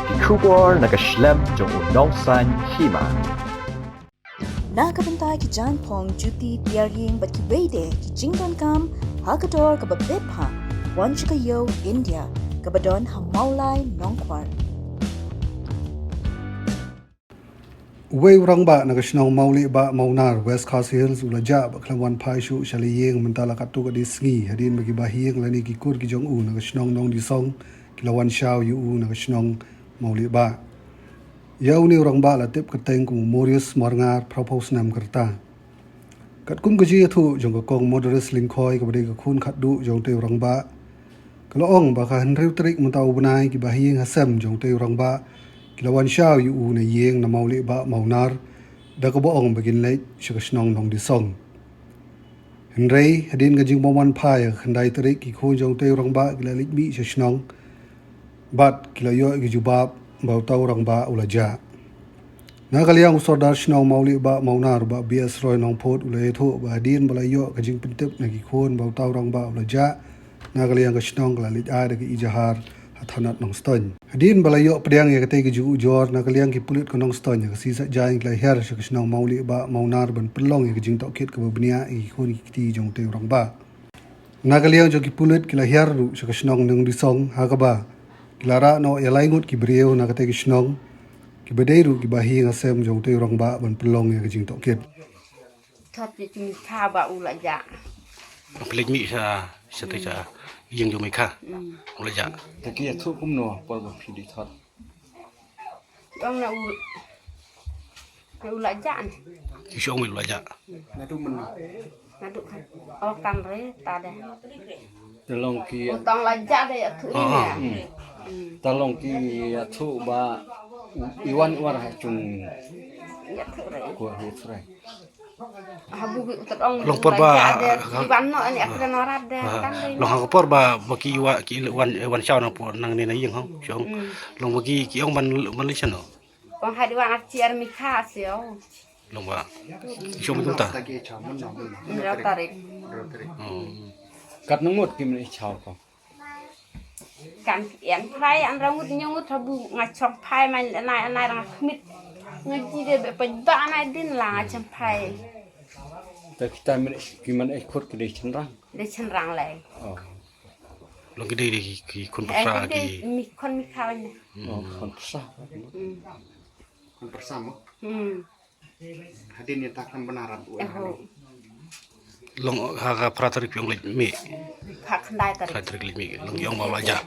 Kikubor nakaslem jong unongsan Hima. Nakabantay ki John Pong Juti Bahaïing bat ki Wede ki Jingdon Kam Hakador ka Babipha Wan Chikayo India kabadon ha Maulai Nongkwar. Way Rangbah nagasnong Mawliehbah Maunar West Coast Hills ulaja baklawan paishu Shaliyeng mentala katu ka disngi Hadien bagi Bahaïing lani ki kur ki jong nagasnong nong disong kilawan shaw yu nagasnong Mawliehbah. Yau ni Rangbah latip keteng ku Morius Marngar propose nam kerta. Kat kum gaji tu jong kong modernist lingkoi kepada kun kadu jong te Rangbah. Kalau ong baka henry trik mentau benai ki Bahaïing hasem jong te Rangbah. Kilawan shaw yu na yeng na Mawliehbah Maunar da ka boong bagin leit syakasnong nong disong. Henry Hadien gajing moman pai khandai trik ki kun jong te Rangbah kila lit mi syakasnong. Bat kila yo ki jubab bau tau Rangbah ulaja. Na kaliang usodar snong Mawliehbah Maunar ba bias roy nong pot ulai thu ba Hadien balayo kajing pentip na ki kun bau tau Rangbah ulaja. Na kaliang kasnong kala lit ada ki ijahar hathanat nong ston. Hadien balayo pedang ya kate ki ju jor na kaliang ki pulit ko nong ston ya sisa jaing kla her kasnong Mawliehbah Maunar ban pelong ya kajing tokit ka babnia ki kun ki ti jong te Rangbah. Na kaliang jo ki pulit kila her ru kasnong nong disong hakaba. Kilara no ya laingut ki beriau na kate kisnong ki bedairu ki Bahaïing asem jong te Rangbah ban pelong ya kajing tokit. Thot ni kha ba ulaja. Pelik mi sa sa yang jo mai kha ulaja. Taki thu kum no por ba phidi thot. Dong na ulaja ni. Ki shong mi ulaja. Na tu men Ngaduk kan. Oh kan re ta de. talong ki Utang laja de ya thu ni. talong ki thu ba iwan war ha chung Ya thu re. ko hu frai. Habu utat ong. Long por ba Iwan no ni akra norat de kan de. long ha por ba baki wa ki wan shaw na por nang ni na yeng hong shong long baki ki ong man lisan no Ong hai diwan arciar mi kha sio. long ba shong mi ta Taki chaman na men. Ra tarik. Kat nungut ki men chao ko. Kan yang phai an rangut nyungut habu ngachok phai man anai rang khmit. Ngaji de be pa ba anai din la ngacham phai. Ta kita men ki man khot ki de chenrang. De chen rang lai. Oh. long ki de ki kun pa ki Mi kon mi kha ni. Oh, kon sa. Kon bersama Hadien nyatakan benaran long ha pra tarik pyong le mi Khak ndai tarik. tarik le mi long yong ba ulaja